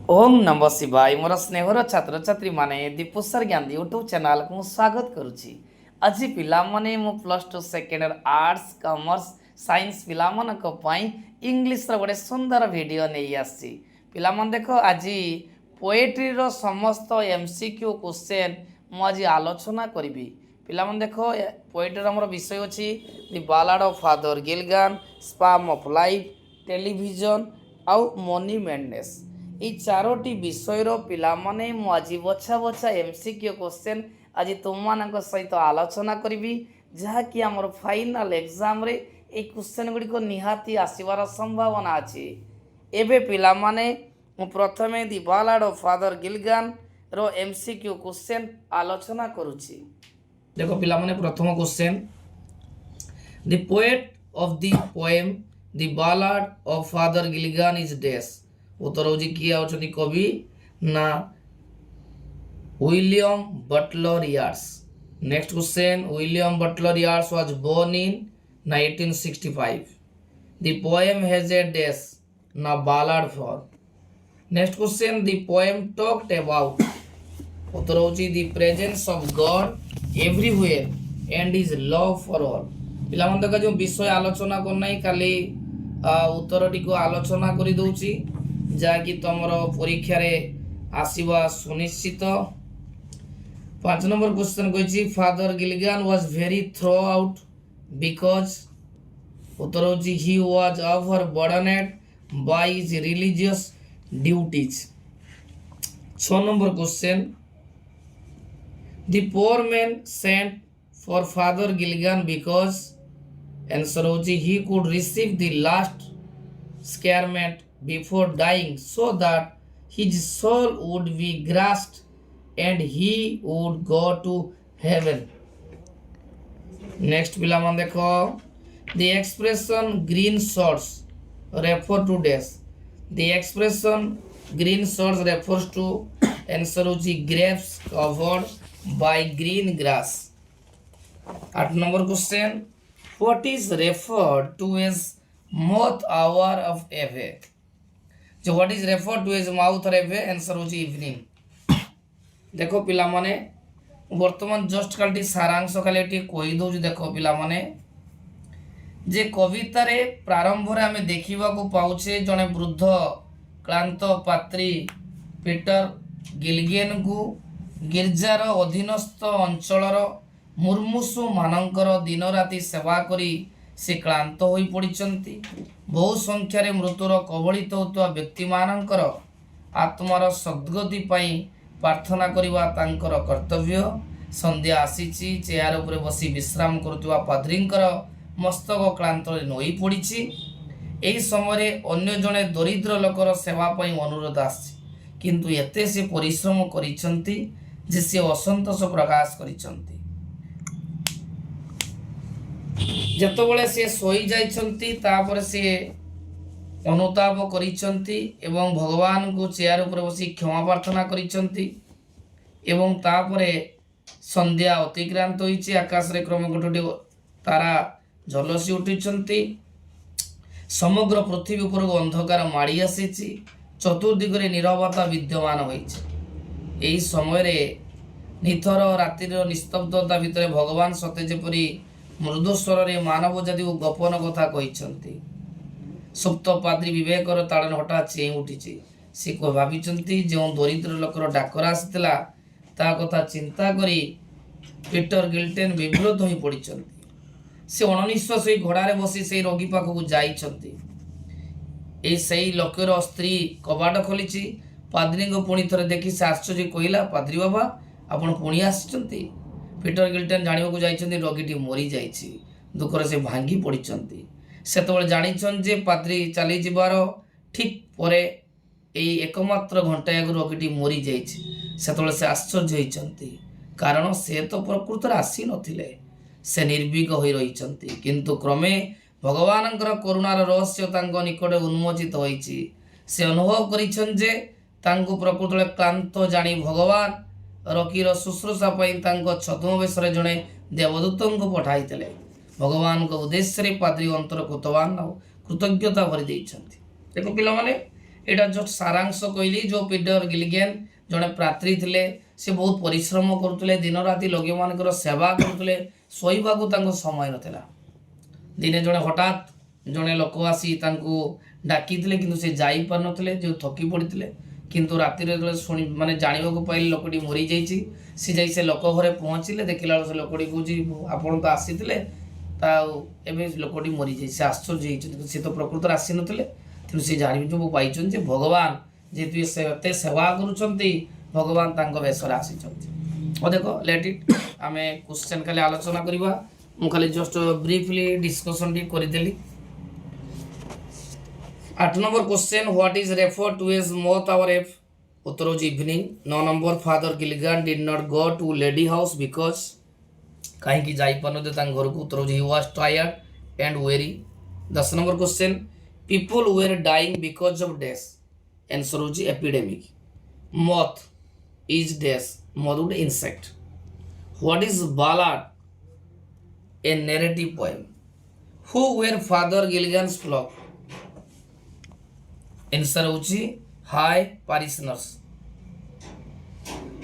ओम नमः शिवाय मोर स्नेहर छात्र छात्री माने दीपुसर ज्ञान यूट्यूब चैनल को स्वागत करुच्ची। आज पिला माने मो plus two second year arts commerce science पिला मानक पई इंग्लिश रो गोटे सुंदर वीडियो नहीं आसी। पिला मन देखो आज पोएट्री रो समस्त एमसीक्यू क्वेश्चन मु आज आलोचना करी। पिला मन देखो पोएट्री रो हमर विषय अछि the ballad of Father Gilligan, span of life, television आउ मनी मैडनेस। এই ଚାରୋଟି ବିଷୟର ପିଲାମାନେ ମୁଁ ଆଜି ବଛା ବଛା ଏମସିକ୍ୟୁ କ୍ୱେଶ୍ଚନ୍ ଆଜି ତୁମମାନଙ୍କ ସହିତ ଆଲୋଚନା କରିବି, ଯାହାକି ଆମର ଫାଇନାଲ୍ ଏକ୍ଜାମ୍ରେ এই କ୍ୱେଶ୍ଚନ୍ ଗୁଡ଼ିକ ନିହାତି ଆସିବାର ସମ୍ଭାବନା ଅଛି। ଏବେ ପିଲାମାନେ ମୁଁ ପ୍ରଥମେ ଦି ବାଲାଡ ଅଫ୍ ଫାଦର ଗିଲଗାନର ଏମସିକ୍ୟୁ କ୍ୱେଶ୍ଚନ୍ ଆଲୋଚନା କରୁଛି। ଦେଖ ପିଲାମାନେ ପ୍ରଥମ question, the poet of the poem the ballad of Father Gilligan is dash. उत्तर हूँ किए अच्छी कवि ना William Butler Yeats. Next question, William Butler Yeats was born in 1865। The poem has a dash ना ballad for. Next question, the poem talked about. उत्तर हूँ the presence of God everywhere and his love for all. पिला मन देखा जो विषय आलोचना करना खाली उत्तर टी आलोचना कर दौची जहाँकि तुमर परीक्षा रे आसवा सुनिश्चित। 5 नंबर क्वेश्चन कही Father Gilligan was very throw out because. उत्तर हूँ he was over burdened by his religious duties. 6 number question, the poor man sent for Father Gilligan because. Answer हूँ he could receive the last sacrament before dying so that his soul would be grasped and he would go to heaven. Next पिला मन देखो, the expression green shorts refer to dash। the expression green shorts refers to answer होची grapes covered by green grass। 8 number question, what is referred to as mouth hour of eve। जो what is refer to as माउथ रेवे answer होची evening. देखो पिला माने वर्तमान just Kalady सारांश कालेटी कोई दउज। देखो पिला माने जे कविता रे प्रारंभ रे हमें देखिबा को पाउछे जने वृद्ध क्लांत पात्री पीटर गिलगेन को गिरजार अधीनस्थ अंचलर मुर्मुसु मानकर दिन राति सेवा करी से क्लांत होई पड़िचंती। बहु संख्यार मृत्युर कबलित होता व्यक्ति मानकर आत्मार सद्गति पाई प्रार्थना करवा तांकर कर्तव्य। संध्या आसीची, चेयर उपरे बसी विश्राम करुवा पाद्रींकर मस्तक क्लांत नई पड़ी। एही समय अन्य जड़े दरिद्र लोकर सेवा पाई अनुरोध आसी, किंतु एते से परिश्रम करिसंती जे से असंतोष प्रकाश करिसंती। जेतबले से सोई जाइछंती तापर से अनुताप करिसंती एवं भगवान को चेयर ऊपर बसी क्षमा प्रार्थना करिसंती एवं तापरे संध्या अतिक्रांत होइछि। आकाश रे क्रम गोटोटी तारा झलसी उठिसंती। समग्र पृथ्वी ऊपर अंधकार माड़ी आसीछि। चतुर्दिगरे नीरवता विद्यमान होइछि। एही समय रे निथर रातिर निस्तब्धता भितर भगवान सते जेपरि मृदु स्वर रे मानव जाति को गोपन कथा कहिसंती। सुप्त पाद्री विवेकर ताड़न हठात चेई उठिछि। से को भाबिचंती जो दरिद्र लोकर डाकरा आसितला ता कथा चिंता करी पीटर गिल्टन विव्रत होई पड़िचंती। से अनिश्वास होई घोड़ा रे बसी से रोगी पाखକୁ जाइचंती। ए सेई लोकर स्त्री कबाट खोलिछि। पाद्री को पुणी थरे देखि से आश्चर्य कहिला, पाद्री बाबा आपण पुणी आसिचंती। पीटर गिल्टन जानिबा को जाइछंती रोगीटी मरी जाइछि। दुखर से भांगी पड़िचंती। सेतबेले जानिछन जे पाद्री चली जिबार ठीक परे एई एकमात्र घंटा आगु रोगीटी मरी जाइछि। सेतबेले से आश्चर्य होइचंती, कारण से तो प्रकृत आसी नथिले। से निर्भीक होई रहिचंती, किंतु क्रमे भगवानंकर करुणार रहस्य तांको निकट उन्मोचित होइछि। से अनुभव करिछन जे तांको प्रकृत क्लांत जानी भगवान रकीर शुश्रूषा छद्मवेश जड़े देवदूत को पठाई। भगवान को उद्देश्य पाद्री अंतर कृतवान कृतज्ञता भरी देखो पिला माने एटा जो सारांश कहली जो पीटर गिलिगन जड़े प्रात्री थे से बहुत परिश्रम करुले दिन राति लोक मान सेवा करुले शोवाक समय नाला दिने जड़े हठात जड़े लोक आसी डाकी कि से जापार नुले जो थकी पड़ते किंतु रातिर शुणी माने जानवा पाइले लोकटी मरी जाइए सी जा से लोक घरे पहुँचले देखला से लोकटी कह आपड़ तो आसी एवं लोकटी मरी जाए से आश्चर्य होती सी तो प्रकृत आसी नाले तेणु सी जान पाई भगवान जेहेतु ये सेवा करुँच भगवान वेशर आसी देख लेट इट आम क्वेश्चन खाली आलोचना करवा मु खाली जस्ट ब्रीफली डिस्कसन टी करदेली 8 number question what is refer to as moth hour of उत्तर हो evening 9 number Father Gilligan did not go to lady house because कहीं जापार घर को उत्तर he was tired and very 10 number question people were dying because of death answer हो epidemic moth is death moth गोटे insect what is ballad a narrative poem who where father Gilligan's flock answer होची his parishioners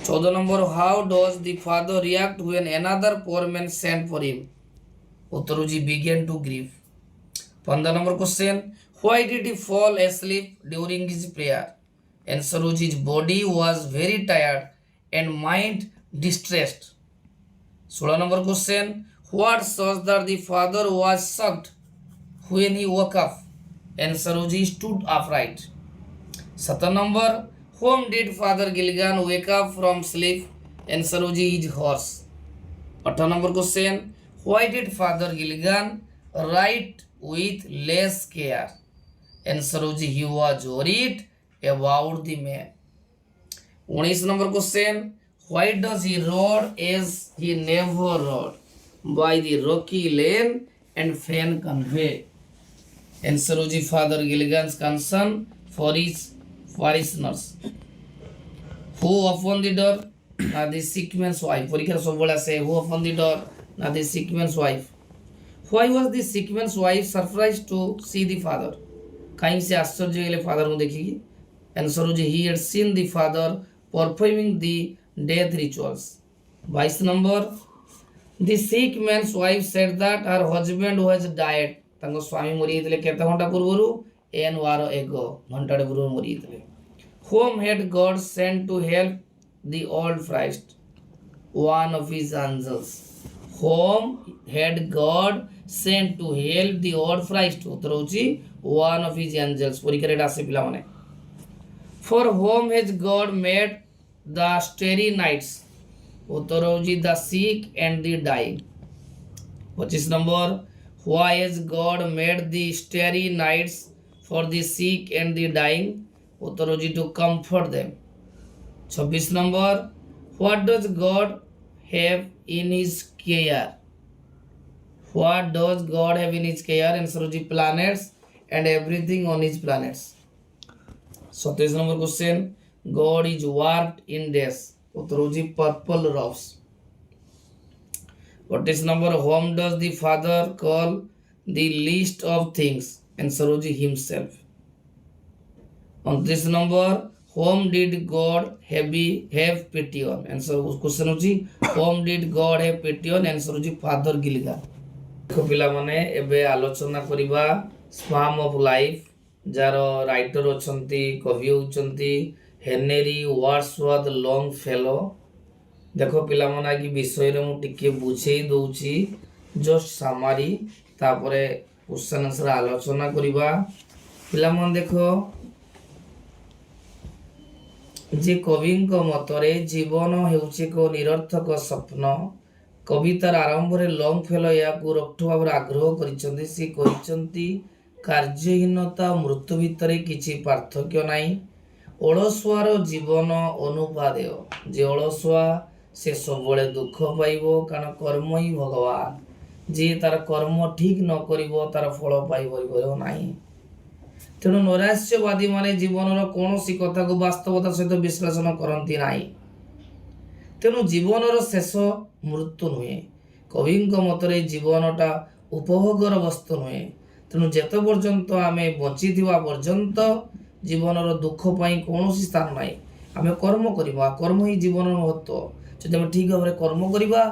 14 number how does the father react when another poor man send for him उत्तर होची began to grieve 15 number question why did he fall asleep during his prayer answer होची his body was very tired and mind distressed 16 number question what shows that the father was shocked when he woke up answer हो जी stood upright 17 number whom did father Gilligan wake up from sleep answer हो जी his horse 18 number question why did father Gilligan write with less care answer हो जी he was worried about the man 19 number question why does he rode as he never rode by the rocky lane and fen convey answer हो जी Father Gilligan's concern for his parishioners who open the door ना the sick man's wife परीक्षा सब बड़ा से who open the door ना the sick man's wife why was the sick man's wife surprise to see the father कहीं से आश्चर्य गेले फादर को देखिकी आंसर हो जी he had seen the father performing the death rituals 22 number the sick man's wife said that her husband was died तांको स्वामी मरी जाते केते घंटा पूर्व एन वार एगो घंटाटे पूर्व मरी जाते whom had God sent to help the old priest one of his angels whom had God sent to help the old priest उत्तर होची वन ऑफ हिज एंजल्स परीक्षा रेट आसे पिला माने for whom has God made the starry nights उत्तर होची the sick and the dying 25 number Why has God made the starry nights for the sick and the dying? उत्तर हो जी to comfort them. 26 number What does God have in His care? What does God have in His care? Answer हो जी planets and everything on His planets. 27 number question God is wrapped in days. उत्तर हो जी purple robes. 28 number whom does the father call the least of things answer ho ji himself 29 number whom did God have pity on answer question ho ji whom did God have pity on answer ho ji father Gilligan देखो पिला माने एबे आलोचना करिबा psalm of life जार writer अछंती कवि होचंती हेनरी वर्ड्सवर्थ लॉन्गफेलो देख पिला मन कि विषय मुझे बुझे दूची जस्ट सामारी तापरे क्वेश्चन आंसर आलोचना करवा पिला मन देख जे कवि मतरे जीवन हेउछि एक निरर्थक स्वप्न कवितार आरंभ में लॉन्गफेलो या रक्ष भाव आग्रह करिसेंती कार्यहीनता मृत्यु भितर किसी पार्थक्य नाई अलसुआर जीवन अनुपादेय जे अलसुआ से सब दुख पाइब कारण कर्म ही भगवान जी तार कर्म ठीक न करिवो तार फल पाइब ना तेणु नैराश्यवादी माने जीवन कौन कथा को वास्तवता सहित विश्लेषण करती ना तेणु जीवन शेष मृत्यु नुहे कवि मतरे जीवनटा उपभोगर वस्तु नुहे तेणु जेत पर्यंत आम बची पर्यंत जीवनर दुख पाई कौन स्थान ना आम कर्म करवा कर्म ही जीवन महत्व जब आम ठीक भाव में कर्म करवा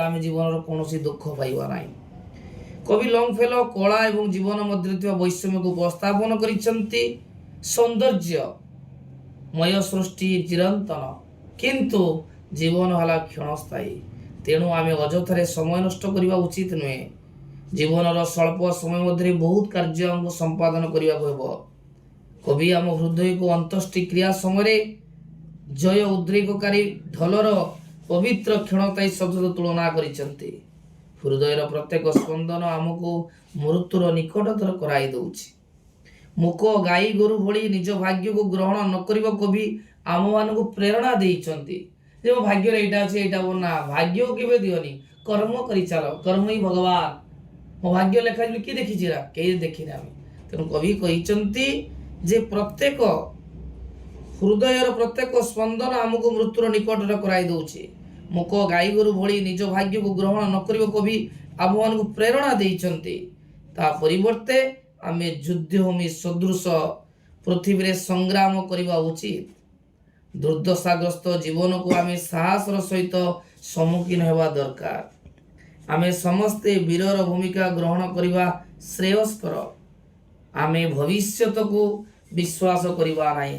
आम जीवन कौन दुख पाइबा ना कवि लंगफेलो कला एवं जीवन मध्य वैषम्य को उपस्थापन करिसेंती सौंदर्यमय सृष्टि चिरंतन किंतु जीवन हला क्षणस्थायी तेणु आम अजथारे समय नष्ट करने उचित नुहे जीवनर स्वल्प समय मध्य बहुत कार्य आमको संपादन करने को कवि आम हृदय को अंत्येष्टि क्रिया समय जय उद्रेककारी ढलर पवित्र क्षणताई शब्द तुलना करिसेंती हृदयर प्रत्येक स्पंदन आमको मृत्युर निकटतर कराई दउछि मुक गाई गोरु भली निज भाग्य को ग्रहण न करिबा कवि आम मानक प्रेरणा देइछंती जे मो भाग्य रे एटा अछि एटा बोना भाग्य को केबे दियोनी कर्म करि चलो कर्म ही भगवान मो भाग्य लेखा कि देखि छिरा के देखि ना तेणु कवि कहिछंती जे प्रत्येक हृदयर प्रत्येक स्पंदन आमको मृत्युर निकटतर कराई दउछि मुक गाई गोरु भली निज भाग्य को ग्रहण न करिबा कवि आम मानक प्रेरणा देइछंती ता परिवर्ते आमे युद्धभूमि सदृश पृथ्वी संग्राम करने उचित दुर्दशाग्रस्त जीवन को आमे साहसर सहित सम्मुखीन होगा दरकार आमे समस्ते वीरर भूमिका ग्रहण करने श्रेयस्कर आमे भविष्यत को विश्वास करवा नहीं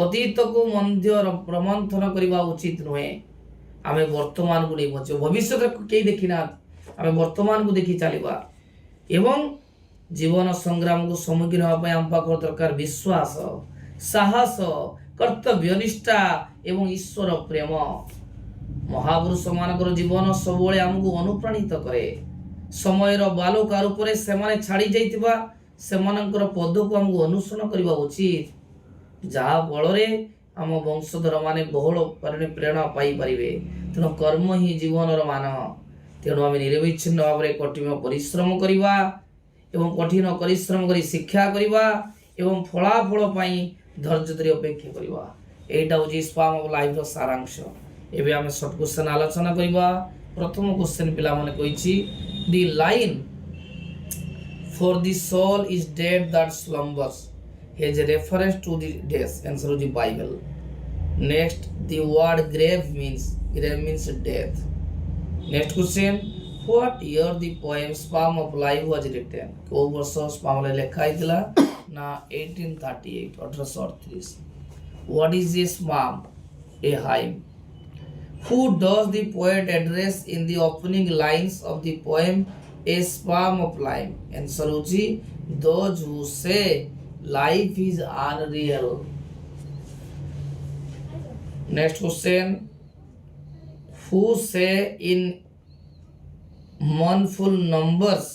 अतीत को मध्य प्रमंथन करवा उचित नुहे आमे वर्तमान को नहीं बचे भविष्य कई देखिना आमे वर्तमान को देखी चलवा एवं जीवन संग्राम को सम्मुखीन होगा आम पाख दरकार विश्वास साहस कर्तव्य निष्ठा एवं ईश्वर प्रेम महापुरुष मान जीवन सब आमको अनुप्राणित करे समयर बालुकार उपरे सेमाने छाड़ी जाइतिबा सेमानकर पद को आमको अनुसरण करबा उचित जहा फल आम वंशधर माने बहुल प्रेरणा पाई परिवे तेणु कर्म ही जीवन मान तेणु आम निरविच्छिन्न भाव में कठिन परिश्रम करवा एवं कठिन परिश्रम करी शिक्षा करवा एवं फलाफल पाई धैर्य धरी अपेक्षा करवा एटा होची स्पाम ऑफ लाइफ रो सारांश एबे आमे शॉर्ट क्वेश्चन आलोचना करवा प्रथम क्वेश्चन पिला माने कहिछि the line for the soul is dead that slumbers has reference to the death answer is Bible next the word grave means death next question What year the poem Sperm of Life was written? को वर्ष sperm लिखा हैतिला ना 1838 1838 What is a sperm? A hive. Who does the poet address in the opening lines of the poem A Sperm of Life? Answer होची those who say life is unreal. Next question. Who say in mournful numbers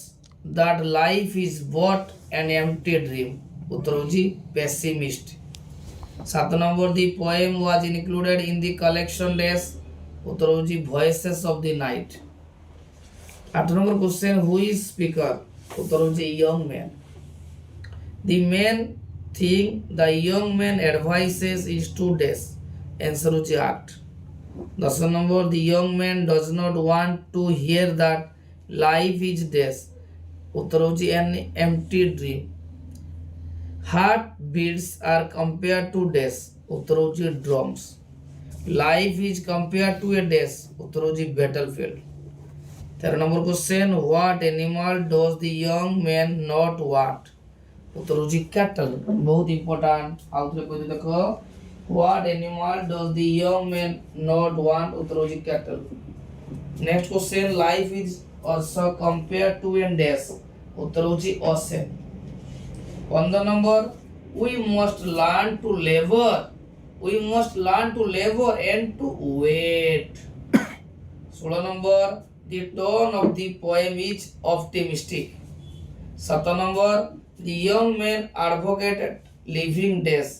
that life is but an empty dream? उत्तर होची pessimist. 7 number the poem was included in the collection days. उत्तर होची voices of the night. 8 number question who is speaker? उत्तर होची young man. The main thing the young man advises is to dash. Answer होची act. 10 number the young man does not want to hear that life is dash. उत्तर होची an empty dream. Heart beats are compared to dash. उत्तर होची drums. Life is compared to a dash. उत्तर होची battlefield. 13 number question what animal does the young man not want? उत्तर होची cattle. बहुत important. आउ थरे कोइ देखो what animal does the young man not want? उत्तर होची cattle. Next question life is also compared to a dash. उत्तर होची ocean. 15 number we must learn to labor and to wait. 16 number the tone of the poem is optimistic. 17 number the young man advocated living dash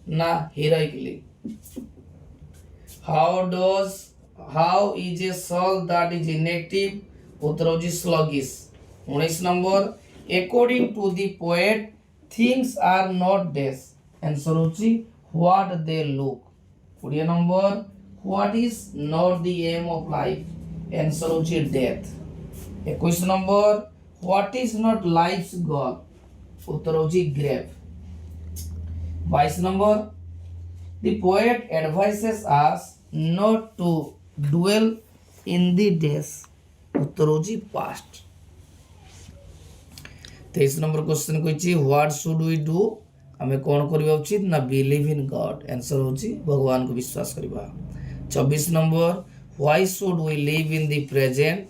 na heroically. How is a soul that is inactive? उत्तर होची sluggish. 19 number according to the poet things are not dash. Answer होची what they look. 20 number what is not the aim of life? Answer होची death. 21 number what is not life's goal? उत्तर होची grave. 22 number, the poet advises us not to dwell in the days, उत्तर होची past। 23 number question कहछि what should we do, हमें कौन करबा उचित ना believe in God, answer होची भगवान को विश्वास करबा। 24 number why should we live in the present,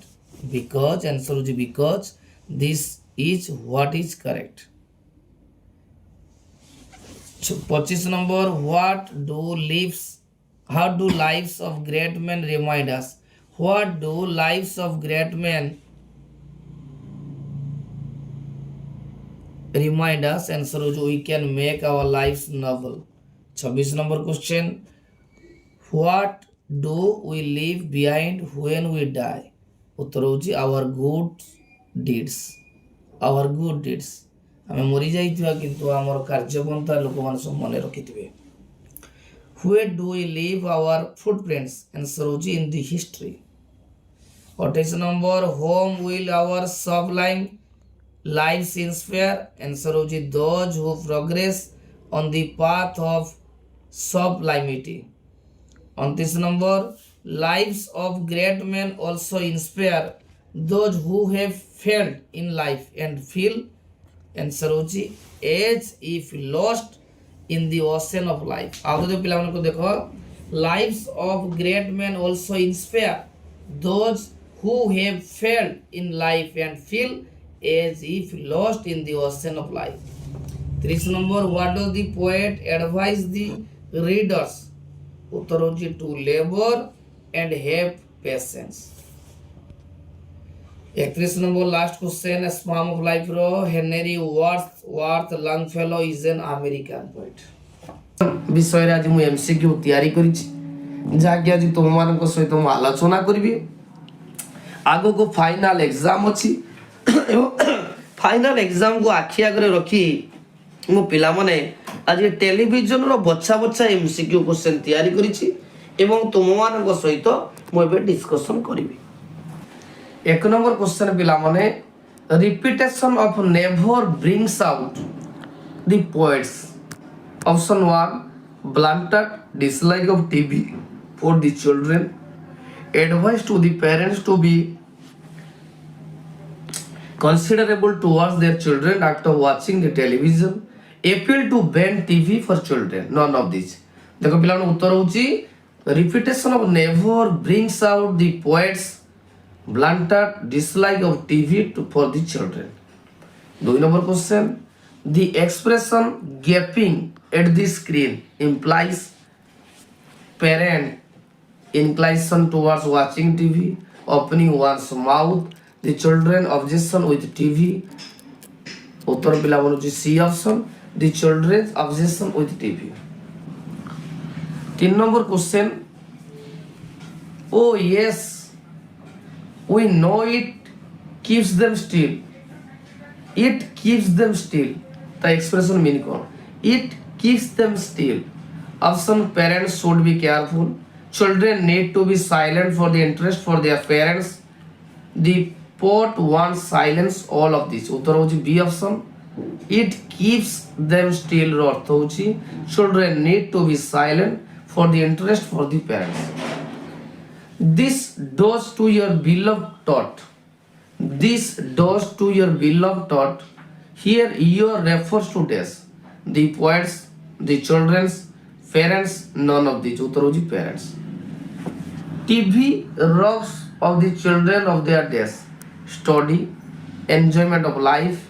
because, answer होची because this is what is correct. 25 number how do lives of great men remind us, what do lives of great men remind us, answer is we can make our lives novel। 26 number question, what do we leave behind when we die, उत्तर होची our good deeds, our good deeds, आमे मरी जाइथिबा किंतु हमर कार्यपंथा लोक मान सब मने रखिथिबे। Where do we leave our footprints, answer होची in the history। 28 number whom will our sublime lives inspire, answer होची those who progress on the path of sublimity। 29 number lives of great men also inspire those who have failed in life and feel, answer होची as if lost in the ocean of life. आउ जो पिला को देखो lives of great man also inspire those who have failed in life and feel as if lost in the ocean of life. 30 number what does the poet advise the readers, उत्तर होची to labour and have patience. 31 number last question psalm of life रो Henry Worth Longfellow is an American poet विषय रे आज मु MCQ तयारी करिछि जाके आज तुम मान को सहित हम आलोचना करबी। आगो को फाइनल एग्जाम अछि फाइनल एग्जाम को आखि आगरे रखी मु पिला माने आज टेलीविजन रो बच्चा बच्चा एमसीक्यू क्वेश्चन तयारी करिछि एवं तुम मान को सहित मु एबे डिस्कशन करबी। 1 नंबर क्वेश्चन पिला माने repetition of never brings out the poets, option 1 blunted dislike of TV for the children, advice to the parents to be considerable towards their children after watching the television, appeal to ban TV for children, none of these। देखो पिला उत्तर होची repetition of never brings out the poets, blunted dislike of TV for the children। 2 number question, the expression gaping at the screen implies parent inclination towards watching TV, opening one's mouth, the children obsession with TV, उत्तर पिला बोलुची C option, the children's obsession with TV। 3 number question, oh yes we know it keeps them still, it keeps them still, the expression mean कौन, it keeps them still। option parents should be careful, children need to be silent for the interest for their parents, the poet wants silence, all of this। उत्तर होची B option, it keeps them still रो अर्थ होची children need to be silent for the interest for the parents। This does to your beloved taught, this does to your beloved taught, here your refers to days, the poets, the children's, parents, none of these, उत्तर होची parents। TV robs of the children of their days, study, enjoyment of life,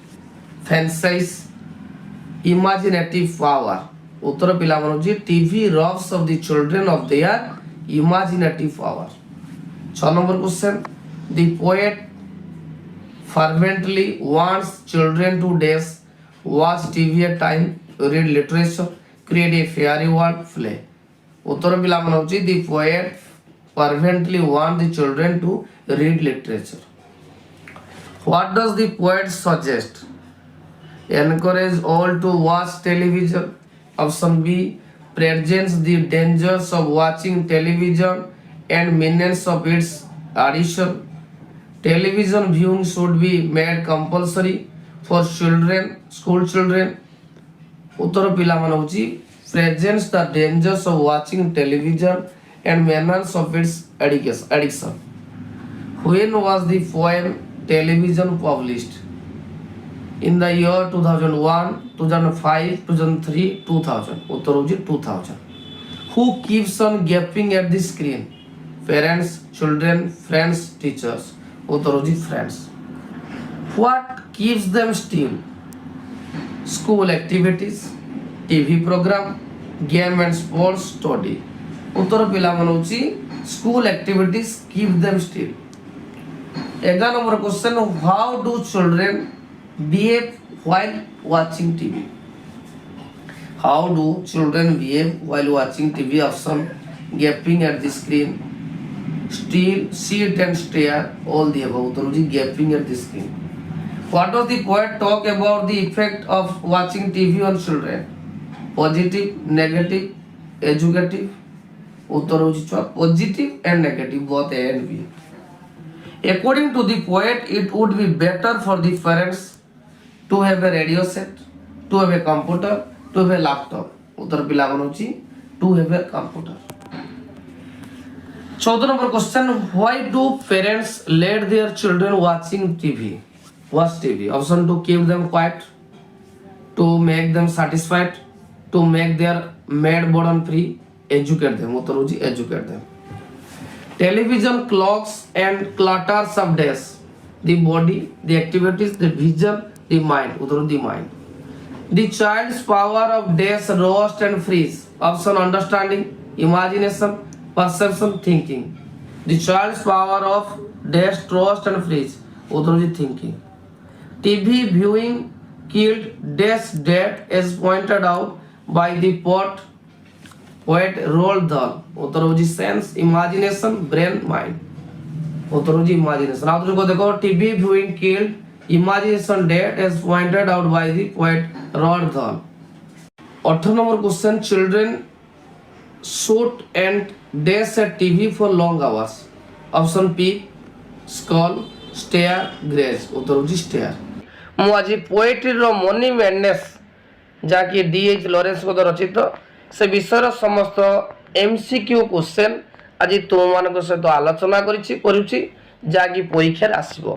fancies, imaginative power, उत्तर पिला मन होची TV robs of the children of their imaginative power। 6 number question, the poet fervently wants children to dash, watch TV at time, read literature, create a fairy world, play। उत्तर पिला मन होची the poet fervently wants the children to read literature। what does the poet suggest, encourage all to watch television, option B presents the dangers of watching television and menace of its addiction, television viewing should be made compulsory for children, school children, उत्तर पिला मन होची presents the dangers of watching television and manners of its addiction. When was the poem television published? In the year 2001, 2005, 2003, 2000. उत्तर होची 2000. Who keeps on gaping at the screen? Parents, children, friends, teachers. उत्तर होची friends. What keeps them still? School activities, TV program, game and sports study. उत्तर पिला मन होची school activities keep them still. 11 number question, how do children behave while watching TV? How do children behave while watching TV? Option: gaping at the screen, still, sit and stare, all the above. उत्तर होची gaping at the screen. What does the poet talk about the effect of watching TV on children? Positive, negative, educative. उत्तर होची positive and negative, both A and B. According to the poet, it would be better for the parents to have a radio set, to have a computer, to have a laptop. उत्तर पिला मन होची to have a computer. 14 number question, why do parents let their children watching TV? Watch TV. Option: to keep them quiet, to make them satisfied, to make their maid burden free, educate them. उत्तर होची educate them. Television clogs and clutters of days the body, the activities, the vision, the mind. Uttar the mind. The child's power of days roast and freeze. Option: understanding, imagination, perception, thinking. The child's power of days roast and freeze. Uttar the thinking. TV viewing killed days dead as pointed out by the poet Roald Dahl. उत्तर होगी sense, imagination, brain, mind. उत्तर होगी imagination. आप को देखो TV viewing killed imagination dead as pointed out by the poet Roald Dahl. 18 number question, children shoot and dash at TV for long hours. Option: peep, scroll, stare, gaze. उत्तर होगी stare. ମୁଁ ଆଜି ପୋଏଟ୍ରିର money ମ୍ୟାଡନେସ୍ ଯାହାକି D.H. ଲରେନ୍ସଙ୍କ ରଚିତ से विषय समस्त MCQ question आज तुम सहित आलोचना करुच्ची जहाँकि परीक्षा आसब.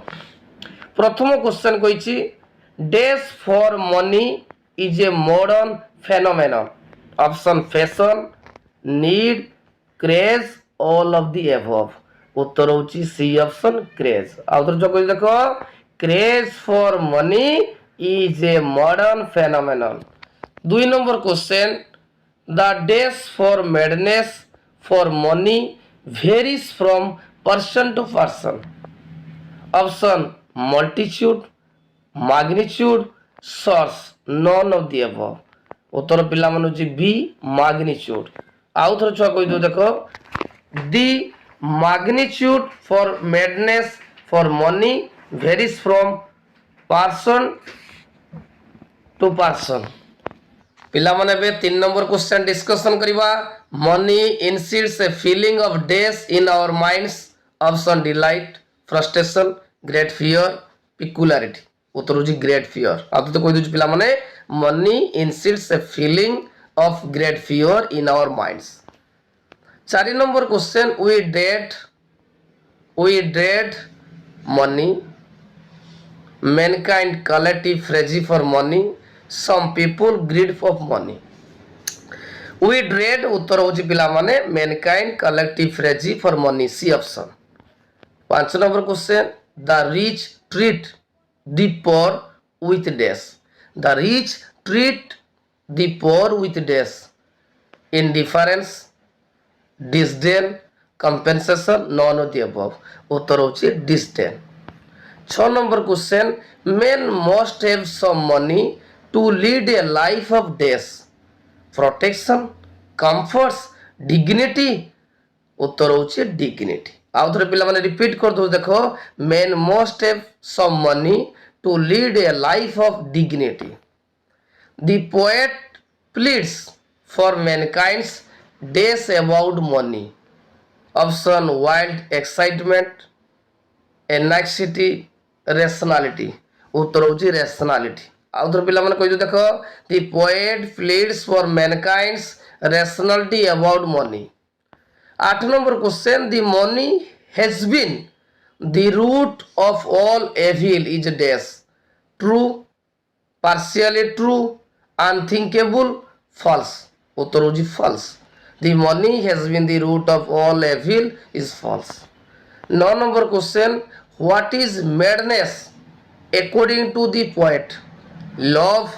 प्रथम क्वेश्चन कही dash for money is a modern phenomenon. Option: fashion, need, craze, all of the above. उत्तर होची सी ऑप्शन, क्रेज. आउथर जो कही देखो craze for money is a modern phenomenon. 2 number question, the dash for madness for money varies from person to person. Option: multitude, magnitude, source, none of the above. उत्तर पिला मन होची B, magnitude. आउ थोड़ा छुआ कहि दो देखो the magnitude for madness for money varies from person to person. पिला माने बे 3 नंबर क्वेश्चन डिस्कशन करिबा. Money instils a feeling of डेस in our minds. Option: delight, frustration, great fear, peculiarity. उत्तर होची ग्रेट फियर. आ तो कोइ दुज पिला माने money instils a feeling of great fear in our minds. 4 number question, we dread money, mankind collective phrase for money, some people greed for money. We dread उत्तर होची पिला माने mankind collective phrase for money, C option. 5 number question, the rich treat the poor with dash. The rich treat the poor with dash. Indifference, disdain, compensation, none of the above. उत्तर होची disdain. 6 number question, men must have some money to lead a life of dash, protection, comforts, dignity. उत्तर होची dignity. आउ थोड़े पिला माने repeat कर दो देखो men must have some money to lead a life of dignity. The poet pleads for mankind's dash about money. Option: wild excitement, anxiety, rationality. उत्तर होची rationality. आउ थोर पिला माने कहि देख the poet pleads for mankind's rationality about money 8 number question the money has been the root of all evil is dash true partially true unthinkable false उत्तर होची false the money has been the root of all evil is false 9 number question what is madness according to the poet love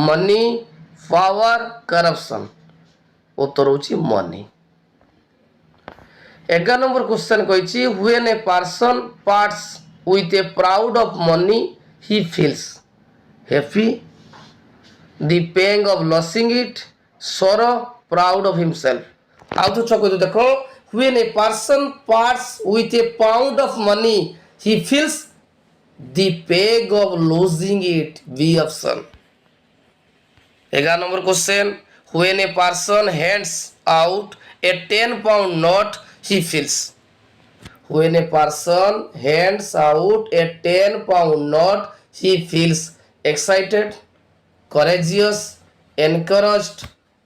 money power corruption उत्तर होची money 11 number question कहिछि when a person parts with a proud of money he feels happy the pang of losing it sorrow proud of himself out to chako dekho when a person parts with a pound of money he feels the pang of losing it b option 11 number question when a person hands out a 10 pound note he feels when a person hands out a 10 pound note he feels excited courageous encouraged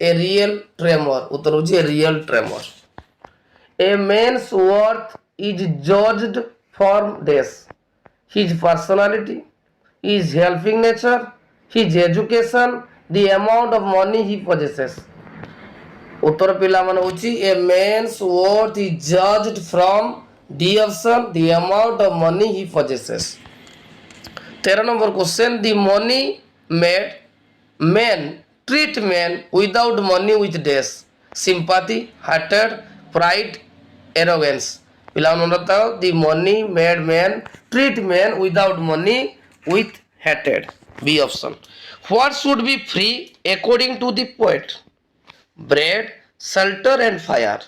a real tremor उत्तर होची real tremor a man's worth is judged from this his personality his helping nature his education the amount of money he possesses उत्तर पिला माने होची a man's worth is judged from D option the amount of money he possesses 13 number question the money made men treat men without money with dash sympathy hatred pride arrogance पिला मनता the money made men treat men without money with hatred b option what should be free according to the poet bread shelter and fire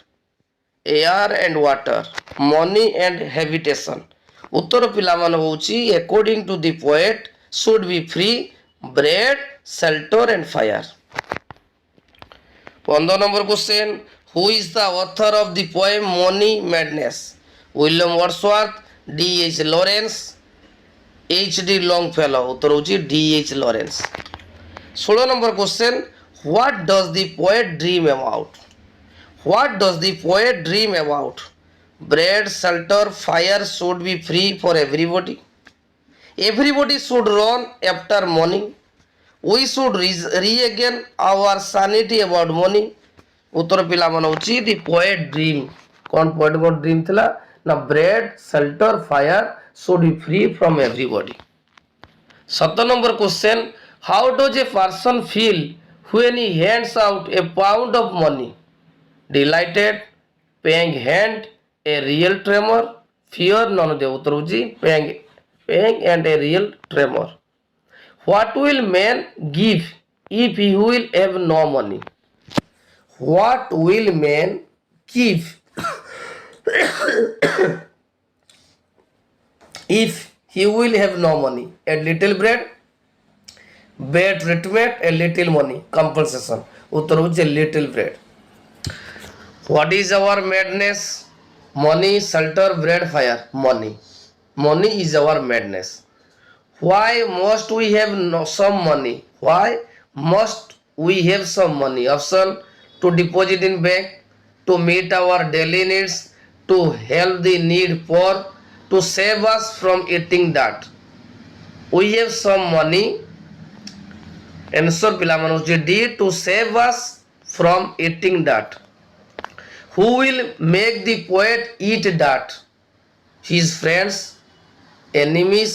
air and water money and habitation उत्तर पिला मान होची according to the poet should be free bread shelter and fire 15 number question who is the author of the poem money madness william wordsworth D.H. lawrence H.D. longfellow उत्तर होची D.H. lawrence 16 number question what does the poet dream about what does the poet dream about bread shelter fire should be free for everybody should run after money we should regain our sanity about money उत्तर पिला मन होची the poet dream कौन poet को dream थिला ना bread shelter fire should be free from everybody 7 number question how does a person feel when he hands out a pound of money delighted paying hand a real tremor fear none of the उत्तर होची paying and a real tremor what will man give if he will have no money what will man give if he will have no money a little bread bad treatment a little money compensation उत्तर होची little bread what is our madness money shelter bread fire money is our madness why must we have some money why must we have some money option to deposit in bank to meet our daily needs to help the need poor to save us from eating that we have some money answer pila manu D to save us from eating that who will make the poet eat that his friends enemies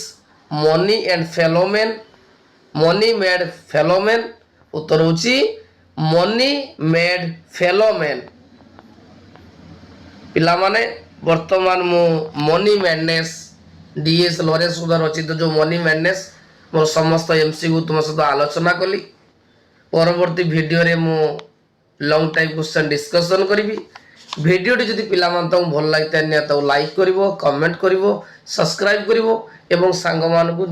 money and fellow men money made fellow men उत्तर होची money made fellow men पिला माने वर्तमान मु money madness DS Lawrence द्वारा रचित जो money madness मोर समस्त MCQ तुम सहित आलोचना कली परवर्ती वीडियो रे मु लॉन्ग टाइम क्वेश्चन डिस्कशन करी भिडियोटी जदि पिला मानतक भल लगी तो लाइक करिवो कमेंट करिवो सब्सक्राइब करिवो एवं सांग मानकु